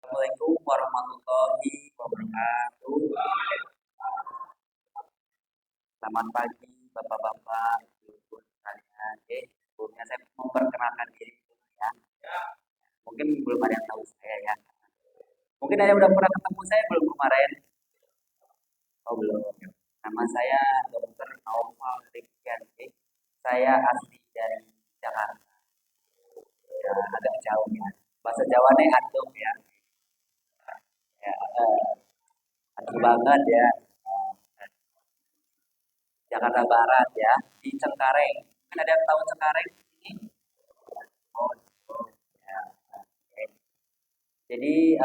Assalamualaikum warahmatullahi wabarakatuh. Selamat pagi, bapak-bapak, ibu sekalian. Sebelumnya saya memperkenalkan diri dulu ya. Mungkin belum ada yang tahu saya ya. Mungkin ada yang udah pernah ketemu saya belum kemarin? Oh belum. Nama saya Dr. Naufal Rifkian. Saya asli dari Jakarta. Ya, agak jauh ya. Bahasa Jawanya aduh ya. Ya, aduh banget ya. Jakarta Barat ya, di Cengkareng. Kan ada yang tahu Cengkareng ini? Oh, oh, ya. Oke. Jadi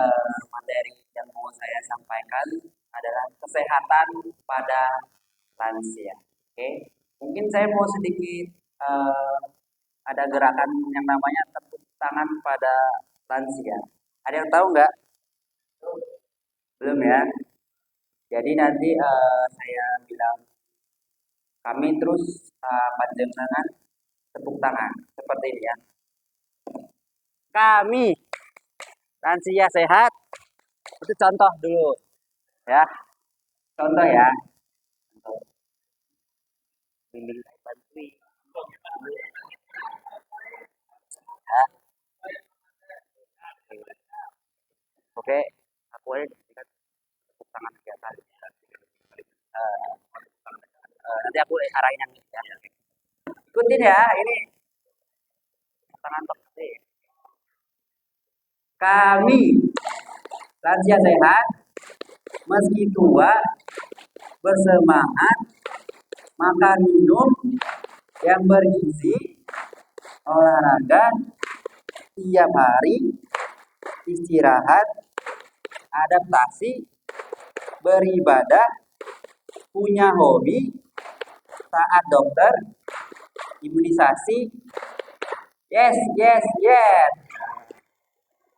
materi yang mau saya sampaikan adalah kesehatan pada lansia. Oke, mungkin saya mau sedikit ada gerakan yang namanya tepuk tangan pada lansia. Ada yang tahu nggak? Belum ya. Jadi nanti saya bilang kami terus panjangkan tepuk tangan seperti ini ya. Kami lansia sehat. Itu contoh dulu ya. Contoh ya. Bimbing bantuin. Ya. Oke, aku aja dikasih tepuk tangan biasa. Eh, nanti aku arahin yang ini ya. Ikutin ya, ini tangan seperti kami lansia sehat, meski tua, bersemangat, makan minum yang bergizi, olahraga tiap hari, istirahat, adaptasi, beribadah, punya hobi, taat dokter, imunisasi. Yes, yes, yes.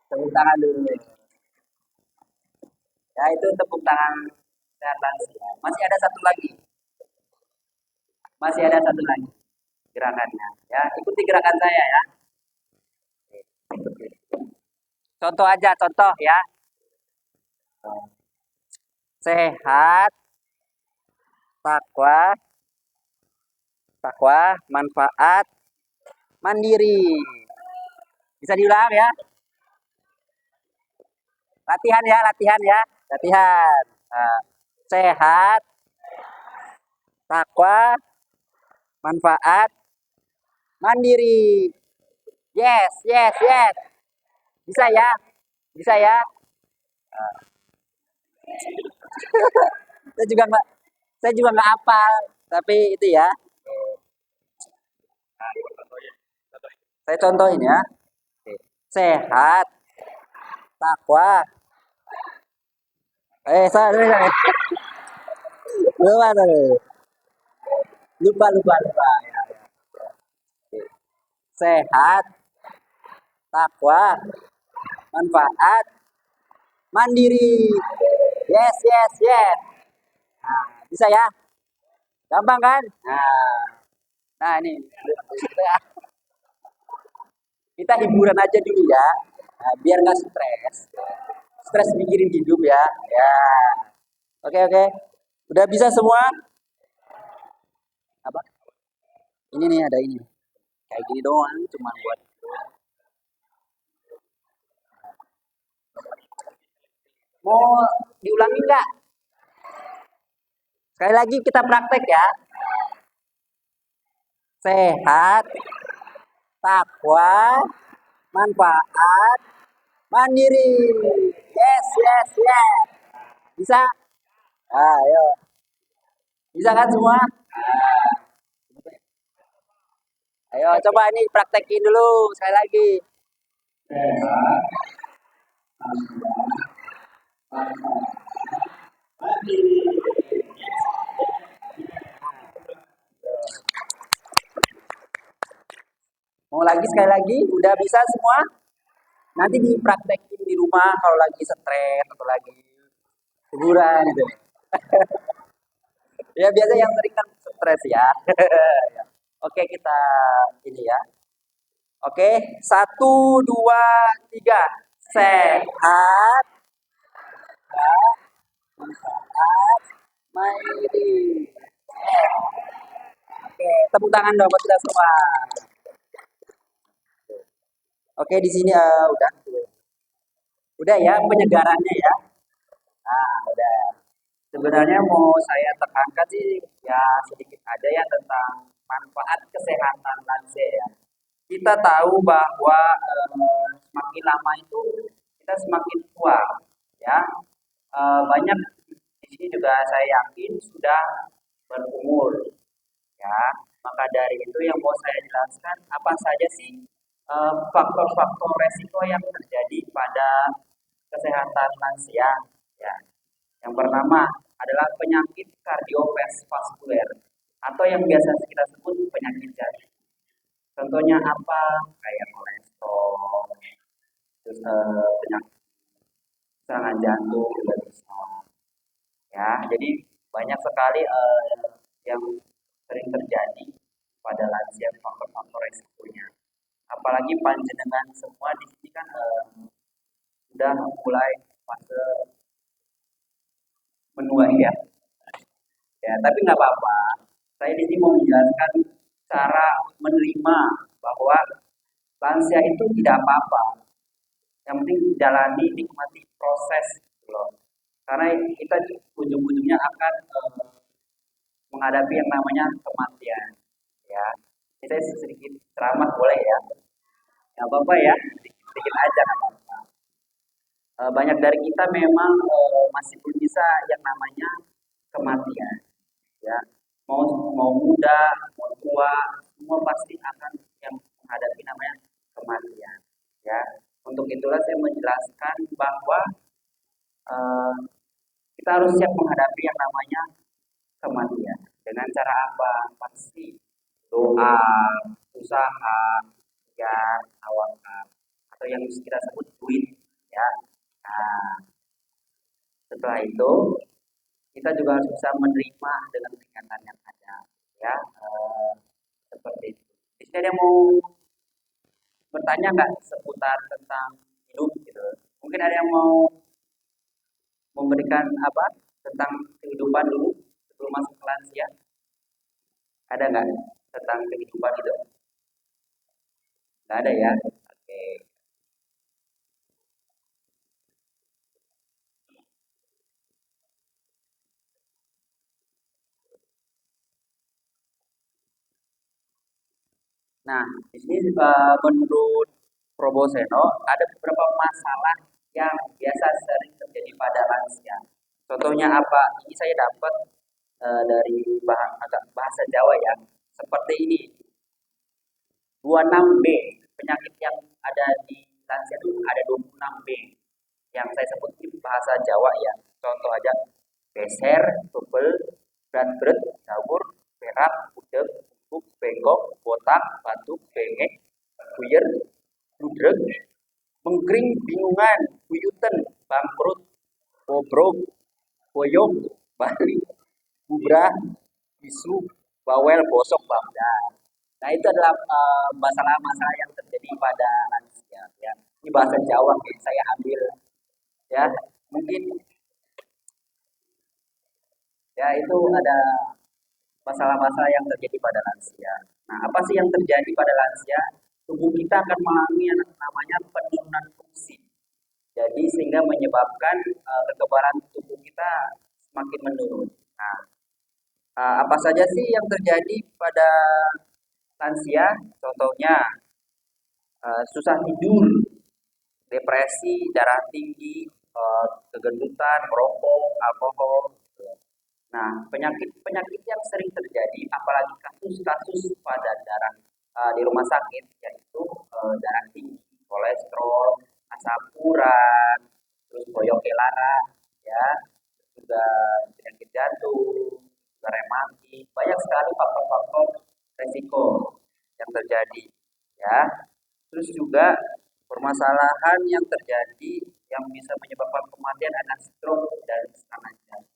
Tepuk tangan dulu. Ya itu tepuk tangan kesehatan. Masih ada satu lagi. Masih ada satu lagi gerakannya. Ya, ikuti gerakan saya ya. Contoh aja, contoh ya. Sehat, takwa, takwa, manfaat, mandiri. Bisa diulang ya? Latihan ya, latihan ya, latihan. Nah, sehat, takwa, manfaat, mandiri. Yes, yes, yes. Bisa ya, bisa ya. Saya juga nggak, saya juga nggak hafal, tapi itu ya. Saya contohin ya. Sehat, takwa. Saya lupa tuh. Lupa, lupa, lupa. Ya. Sehat, takwa, manfaat, mandiri. Yes, yes, yes. Nah, bisa ya? Gampang kan? Nah ini kita hiburan aja dulu ya, nah, biar nggak stres. Stres mikirin hidup ya. Ya, oke oke. Udah bisa semua? Apa? Ini nih ada ini. Kayak gini doang, cuma buat mau diulangi nggak? Sekali lagi kita praktek ya. Sehat, takwa, manfaat, mandiri. Yes, yes, yes. Bisa? Ayo. Bisa kan semua? Ayo coba ini praktekin dulu sekali lagi. Mau lagi sekali lagi? Udah bisa semua? Nanti dipraktekin di rumah kalau lagi stres atau lagi hiburan gitu. Ya biasa yang sering kan stres ya. Oke kita ini ya. Oke, 1, 2, 3. sehat, manfaat, mandiri. Oke, tepuk tangan dong buat kita semua. Oke, di sini udah. Udah ya penyegarannya ya. Nah, udah. Sebenarnya mau saya tekankan sih ya sedikit aja ya tentang manfaat kesehatan lansia ya. Kita tahu bahwa semakin lama itu kita semakin tua ya. Banyak di sini juga saya yakin sudah berumur ya. Maka dari itu yang mau saya jelaskan apa saja sih faktor-faktor resiko yang terjadi pada kesehatan lansia ya. Yang pertama adalah penyakit kardiovaskuler atau yang biasa kita sebut penyakit jantung. Contohnya apa? Kayak kolesterol, terus penyakit serangan jantung juga bisa. Ya, jadi banyak sekali yang sering terjadi pada lansia faktor-faktor resikonya. Apalagi panjenengan semua di sini kan sudah mulai fase menua ya. Ya, tapi nggak apa-apa. Saya di sini mau menjelaskan cara menerima bahwa lansia itu tidak apa-apa. Yang penting jalani, nikmati proses gitu loh. Karena kita ujung-ujungnya akan menghadapi yang namanya kematian. Ya, ini saya sedikit ceramah boleh ya? Nggak apa-apa ya, sedikit aja nggak apa-apa. Banyak dari kita memang masih belum bisa yang namanya kematian. Ya, mau mau muda, mau tua, semua pasti akan yang menghadapi namanya kematian. Ya, untuk itulah saya menjelaskan bahwa eh, kita harus siap menghadapi yang namanya kematian. Dengan cara apa? Pasti doa, usaha, ya, tawakal, atau yang kita sebut duit. Ya, nah, setelah itu kita juga harus bisa menerima dengan kenyataan yang ada. Ya, seperti itu. Di sini ada yang mau bertanya nggak seputar tentang hidup gitu? Mungkin ada yang mau memberikan apa tentang kehidupan dulu sebelum masuk ke lansia? Ada nggak tentang kehidupan itu? Nggak ada ya? Oke. Nah, di sini menurut Proboseno ada beberapa masalah yang biasa sering terjadi pada lansia. Contohnya apa? Ini saya dapat dari agak bahasa Jawa ya. Seperti ini, 26B. Penyakit yang ada di lansia itu ada 26B. Yang saya sebut ini bahasa Jawa ya. Contoh aja, beser, bebel, berat berat, dawur, perak, udeg, buk, bengkok, botak, batuk, bengek, buyer, budreg, mengkring, bingungan, buyuten, bangkrut, bobrok, boyong, balik, bubrah, bisu, bawel, bosok, bangda. Nah itu adalah masalah-masalah yang terjadi pada lansia. Ya. Ini bahasa Jawa yang saya ambil. Ya, mungkin ya itu ada masalah-masalah yang terjadi pada lansia. Nah, apa sih yang terjadi pada lansia? Tubuh kita akan mengalami yang namanya penurunan fungsi. Jadi sehingga menyebabkan kekebalan tubuh kita semakin menurun. Nah, apa saja sih yang terjadi pada lansia? Contohnya susah tidur, depresi, darah tinggi, kegendutan, merokok, alkohol. Nah, penyakit-penyakit yang sering terjadi, apalagi kasus-kasus pada darah di rumah sakit, yaitu darah tinggi, kolesterol, asam urat, terus boyok kelara, ya, juga penyakit jantung, juga rematik, banyak sekali faktor-faktor resiko yang terjadi, ya. Terus juga permasalahan yang terjadi yang bisa menyebabkan kematian adalah stroke dan serangan jantung.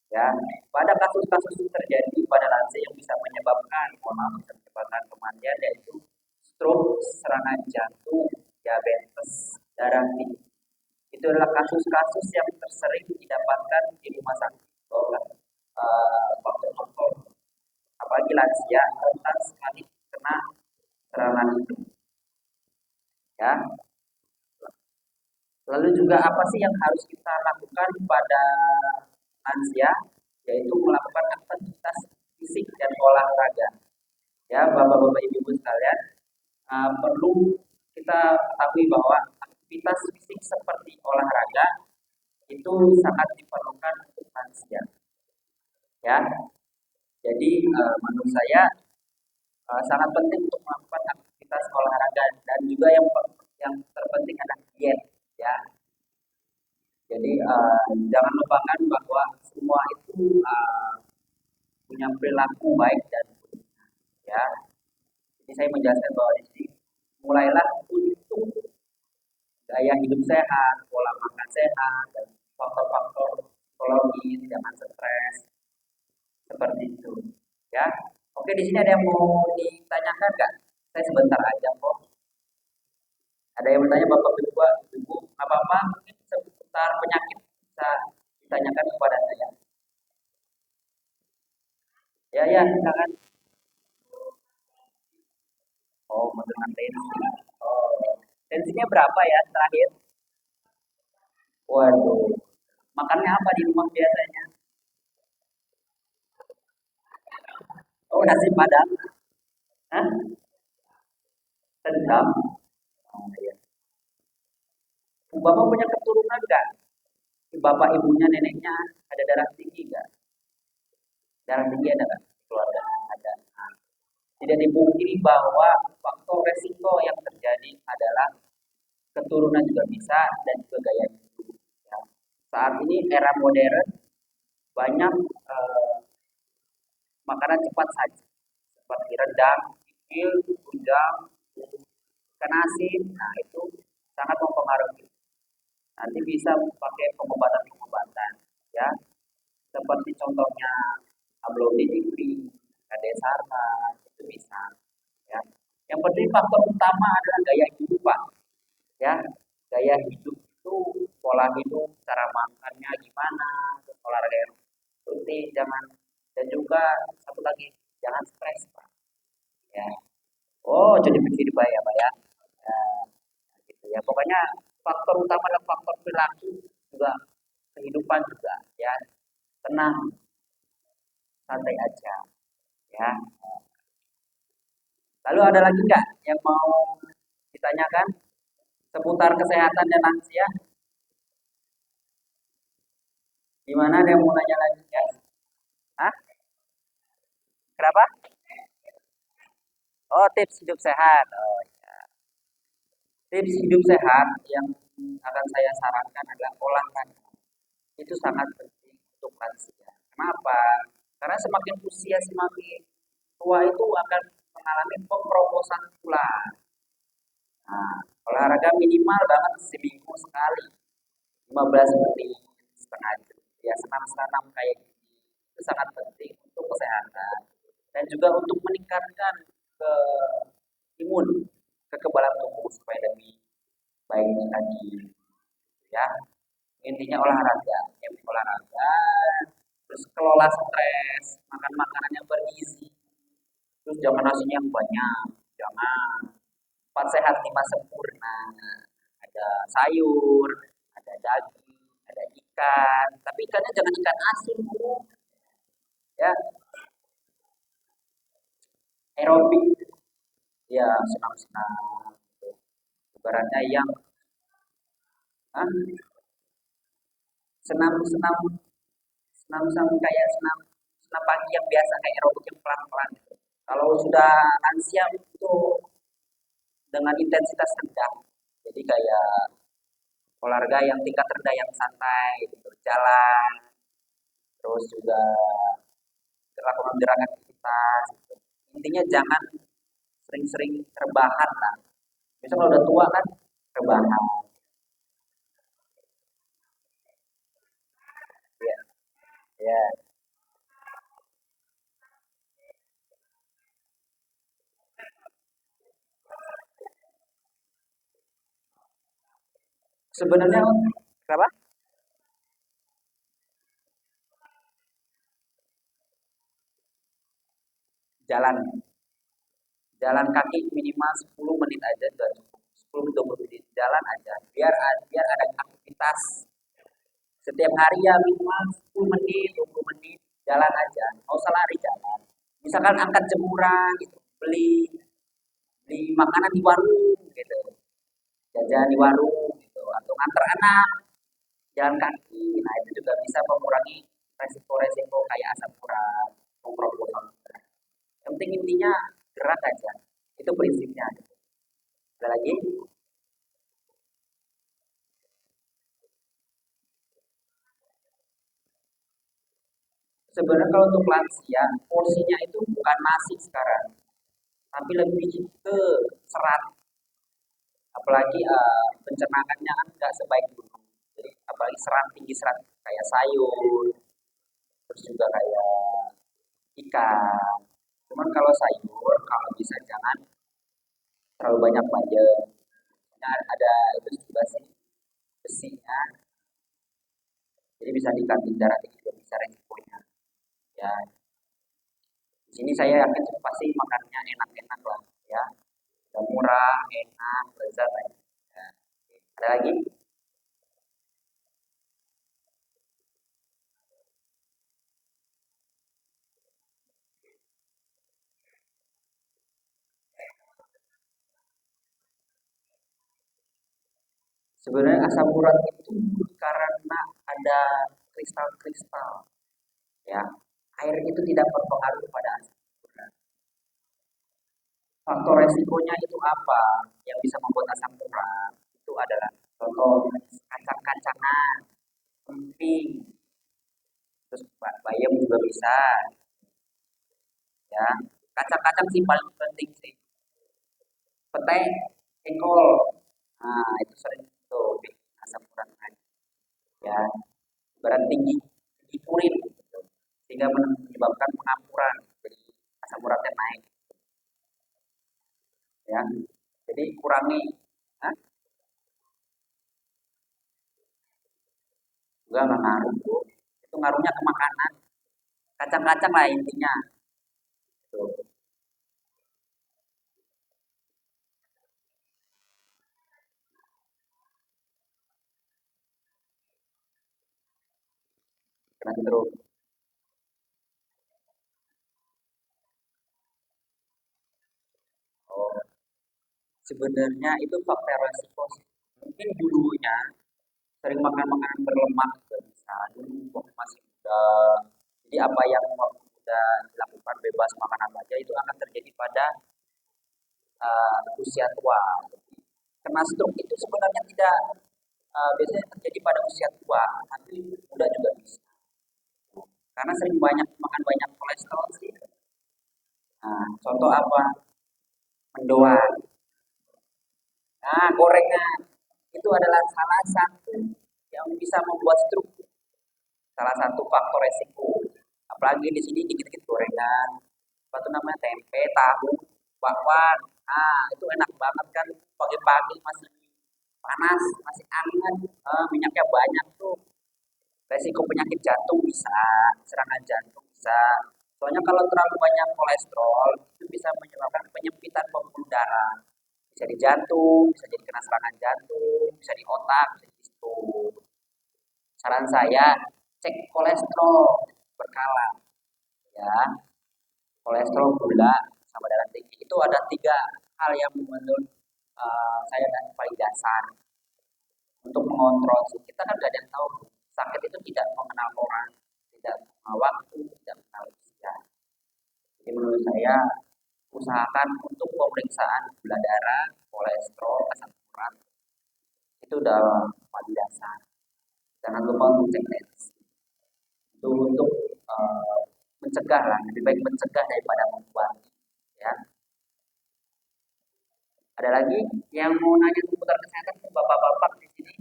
Ya, pada kasus-kasus yang terjadi pada lansia yang bisa menyebabkan, mohon maaf, bisa menyebabkan kematian yaitu stroke, serangan jantung, diabetes. darah tinggi. Itu adalah kasus-kasus yang tersering didapatkan di rumah sakit oleh faktor-faktor, apalagi lansia rentan sekali kena serangan itu. Ya, lalu juga apa sih yang harus kita lakukan pada lansia? Yaitu melakukan aktivitas fisik dan olahraga. Ya, bapak-bapak ibu-ibu sekalian, perlu kita ketahui bahwa aktivitas fisik seperti olahraga itu sangat diperlukan untuk lansia. Ya, jadi menurut saya sangat penting untuk melakukan aktivitas olahraga dan juga yang terpenting adalah diet. Ya, jadi jangan lupakan bahwa semua itu punya perilaku baik dan buruk. Ya, jadi saya menjelaskan bahwa di sini mulailah untuk gaya hidup sehat, pola makan sehat, dan faktor-faktor psikologis, jangan stres, seperti itu. Ya, oke di sini ada yang mau ditanyakan nggak? Saya sebentar aja kok. Ada yang bertanya Bapak Ibu, Ibu, apa-apa mungkin seputar penyakit bisa ditanyakan kepada saya. Ya, ya, silakan. Oh, dengan tensi. Oh, tensinya berapa ya terakhir? Waduh, makannya apa di rumah biasanya? Oh, nasi padang. Hah? Rendam. Oh, iya. Bapak punya keturunan nggak? Bapak ibunya neneknya ada darah tinggi nggak? Darah tinggi ada nggak? Keluarga ada. Nah, tidak dipungkiri bahwa faktor resiko yang terjadi adalah keturunan juga bisa dan juga gaya hidup. Ya. Saat ini era modern banyak makanan cepat saji seperti rendang, kikil, udang, ikan asin. Nah itu sangat mempengaruhi. Nanti bisa pakai pengobatan-pengobatan, ya. Seperti contohnya amlodipine, kadesartan, itu bisa. Ya. Yang penting faktor utama adalah gaya hidup, Pak. Ya, gaya hidup itu pola hidup, cara makannya gimana, olahraga yang rutin, jangan dan juga satu lagi jangan stres, Pak. Ya. Oh, jadi begini Pak ya, Pak ya. Ya, gitu ya. Pokoknya faktor utama adalah faktor perilaku juga kehidupan juga ya. Tenang, santai aja ya. Lalu ada lagi nggak yang mau ditanyakan seputar kesehatan dan lansia? Gimana ada yang mau nanya lagi ya? Hah? Kenapa? Oh, tips hidup sehat. Oh, ya. Tips hidup sehat yang akan saya sarankan adalah olahraga. Itu sangat penting untuk lansia. Kenapa? Karena semakin usia semakin tua itu akan mengalami pemromosan tulang. Nah, olahraga minimal banget seminggu sekali, 15 menit, setengah jam. Ya senam-senam kayak gini itu sangat penting untuk kesehatan dan juga untuk meningkatkan ke imun, kekebalan tubuh supaya lebih baik lagi. Ya, intinya olahraga, yang olahraga, terus kelola stres, makan makanan yang bergizi, terus jangan nasinya yang banyak, jangan empat sehat lima sempurna, ada sayur, ada daging, ada ikan, tapi ikannya jangan ikan asin bu, ya aerobik, ya senam-senam, gitu. Ibaratnya yang ah, senam-senam senam-senam kayak senam senam pagi yang biasa kayak aerobik yang pelan-pelan gitu. Kalau sudah lansia itu dengan intensitas rendah. Jadi kayak olahraga yang tingkat rendah yang santai, gitu. Jalan, terus juga lakukan gerakan aktivitas. Gitu. Intinya jangan sering-sering rebahan lah. Biasanya kalau udah tua kan rebahan. Ya, ya. Sebenarnya kenapa? Jalan, jalan kaki minimal 10 menit aja sudah cukup. 10 20 menit jalan aja. Biar ada aktivitas setiap hari ya minimal 10 menit, 20 menit jalan aja. Nggak usah lari jalan. Misalkan angkat jemuran gitu, beli beli makanan di warung gitu, jajan di warung gitu, atau nganter anak jalan kaki. Nah, itu juga bisa mengurangi resiko-resiko kayak asam urat, kompro. Yang penting intinya gerak aja. Itu prinsipnya. Ada lagi? Sebenarnya kalau untuk lansia, porsinya itu bukan nasi sekarang, tapi lebih ke serat. Apalagi pencernaan kan nggak sebaik dulu. Jadi apalagi serat tinggi serat kayak sayur, terus juga kayak ikan. Cuman kalau sayur, kalau bisa jangan terlalu banyak banyak. Nah, ada itu juga sih besinya, jadi bisa diganti darah tinggi juga bisa resikonya. Ya, di sini saya yakin pasti makannya enak-enak lah, ya. Udah murah, enak, lezat lah. Ya. Ada lagi? Sebenarnya asam urat itu karena ada kristal-kristal, ya. Air itu tidak berpengaruh pada asam urat. Faktor resikonya itu apa yang bisa membuat asam urat? Itu adalah contoh kacang-kacangan, emping, terus bayam juga bisa, ya. Kacang-kacang sih paling penting sih. Petai, jengkol, nah itu sering tuh bikin asam urat naik, ya. Berat tinggi, tinggi urin, gitu. Sehingga menyebabkan pengampuran, jadi asam uratnya naik, ya. Jadi kurangi, Hah? Juga nggak ngaruh tuh. Itu ngaruhnya ke makanan, kacang-kacang lah intinya. Tuh, kena terus. Oh, sebenarnya itu faktor resiko sih. Mungkin dulunya sering makan makanan berlemak juga bisa. Dulu waktu masih muda. Jadi apa yang waktu muda dilakukan bebas makan apa aja itu akan terjadi pada usia tua. Kena stroke itu sebenarnya tidak biasanya terjadi pada usia tua, tapi muda juga bisa. Karena sering banyak makan banyak kolesterol sih. Nah, contoh apa? Mendoan. Nah, gorengan itu adalah salah satu yang bisa membuat stroke. Salah satu faktor resiko. Apalagi di sini dikit-dikit gorengan, apa tuh namanya tempe, tahu, bakwan. Ah, itu enak banget kan pagi-pagi masih panas, masih anget, minyaknya banyak tuh. Resiko penyakit jantung bisa, serangan jantung bisa. Soalnya kalau terlalu banyak kolesterol itu bisa menyebabkan penyempitan pembuluh darah. Bisa di jantung, bisa jadi kena serangan jantung, bisa di otak, bisa di stroke. Saran saya cek kolesterol berkala, ya. Kolesterol, gula, sama darah tinggi itu ada tiga hal yang menurut saya dan paling dasar untuk mengontrol. Kita kan tidak ada yang tahu sakit itu tidak mengenal orang, tidak mengenal waktu, tidak mengenal usia. Jadi menurut saya usahakan untuk pemeriksaan gula darah, kolesterol, asam urat itu udah paling dasar. Jangan lupa untuk cek tensi. Itu untuk mencegah lah, lebih baik mencegah daripada mengobati. Ya, ada lagi yang mau nanya seputar kesehatan ke bapak-bapak di sini,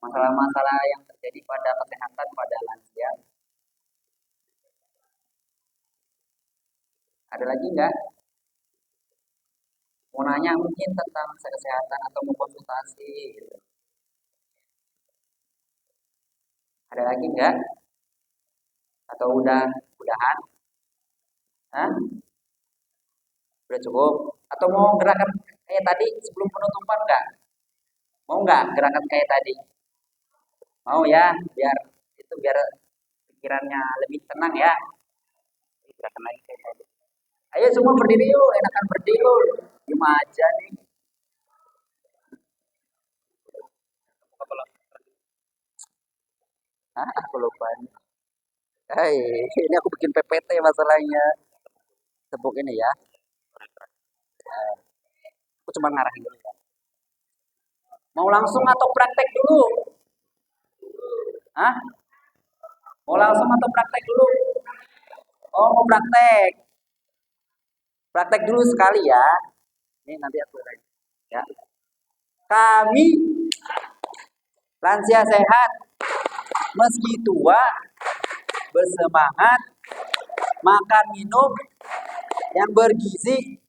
masalah-masalah yang terjadi pada kesehatan pada lansia. Ada lagi nggak? Mau nanya mungkin tentang kesehatan atau mau konsultasi gitu. Ada lagi nggak? Atau udahan? Hah? Udah cukup? Atau mau gerakan kayak tadi sebelum penutupan nggak? Mau nggak gerakan kayak tadi? Mau ya, biar pikirannya lebih tenang ya. Gerakan lagi kayak tadi. Ayo semua berdiri yuk, enakan berdiri yuk. Gimana aja nih? Hah, aku lupa nih. Hai, ini aku bikin PPT masalahnya. Tepuk ini ya. Aku cuma ngarahin dulu ya. Mau langsung atau praktek dulu? Hah? Mau langsung atau praktek dulu? Oh, mau praktek. Praktek dulu sekali ya. Ini nanti aku lagi. Ya. Kami lansia sehat, meski tua, bersemangat, makan minum yang bergizi,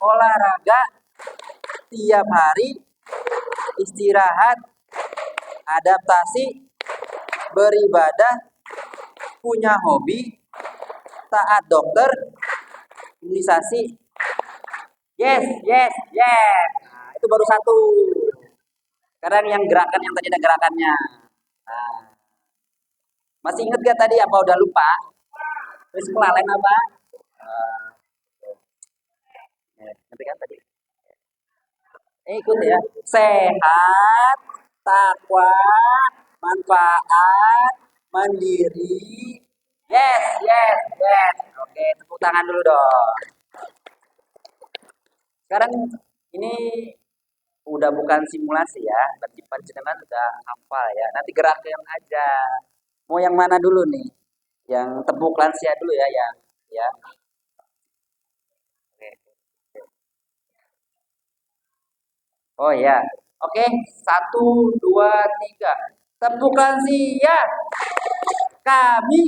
olahraga tiap hari, istirahat, adaptasi, beribadah, punya hobi, taat dokter, imunisasi. Yes, yes, yes. Nah, itu baru satu. Sekarang yang gerakan yang tadi ada gerakannya. Nah, masih inget gak tadi apa udah lupa? Terus kelalen apa? Uh, Nanti kan tadi. Ikut ya. Sehat, takwa, manfaat, mandiri. Yes, yes, yes. Oke, tepuk tangan dulu dong. Sekarang ini udah bukan simulasi ya, berarti panjenengan udah hafal ya. Nanti gerakin aja. Mau yang mana dulu nih? Yang tepuk lansia dulu ya, yang ya. Oke. Oh ya. Oke, satu, dua, tiga. Tepuk lansia. Kami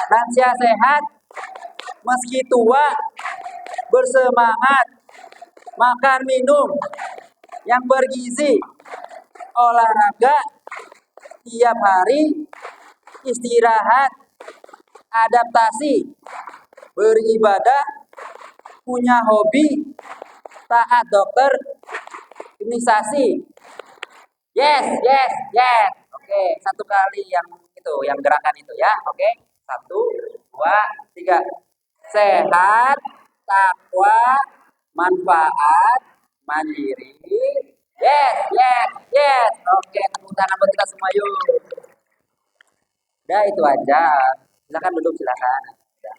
lansia sehat, meski tua, bersemangat, makan minum yang bergizi, olahraga tiap hari, istirahat, adaptasi, beribadah, punya hobi, taat dokter, imunisasi. Yes, yes, yes. Oke, satu kali yang itu, yang gerakan itu ya. Oke, satu, dua, tiga. Sehat, takwa, manfaat, mandiri. Yes, yes, yes. Oke, tepuk tangan buat kita semua yuk. Udah itu aja. Silakan duduk, silakan. Udah.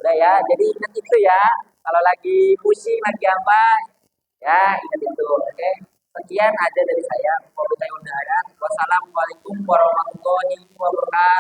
Udah ya, jadi ingat itu ya. Kalau lagi pusing, lagi apa, ya ingat itu. Oke. Sekian aja dari saya. Wassalamualaikum warahmatullahi wabarakatuh.